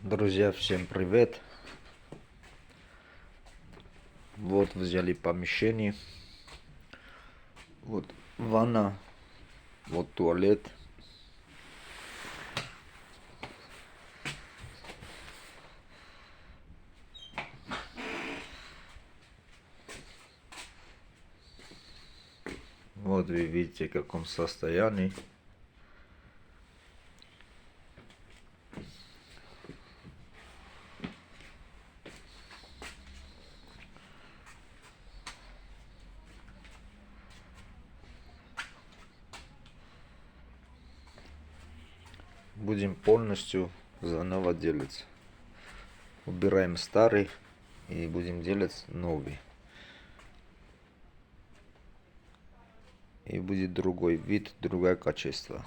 Друзья, всем привет! Вот взяли помещение. Вот ванна, вот туалет. Вот вы видите, в каком состоянии. Будем полностью заново делать. Убираем старый и будем делать новый. И будет другой вид, другое качество.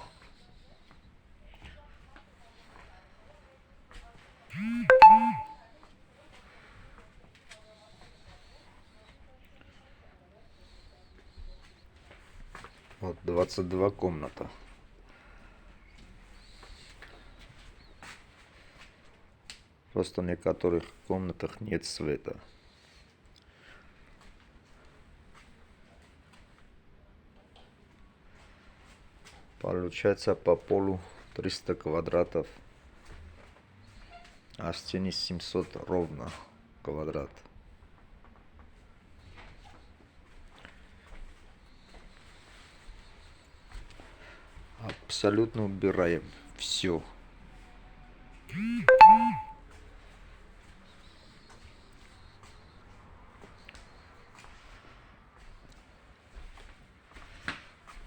Вот 22 комната. Просто в некоторых комнатах нет света. Получается по полу 300 квадратов, а стены 700 ровно квадрат. Абсолютно убираем все.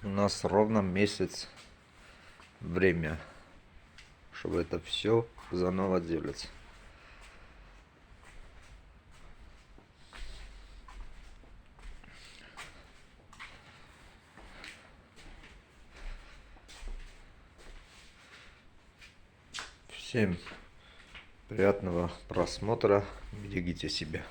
У нас ровно месяц время, чтобы это все заново делать. Всем приятного просмотра, берегите себя.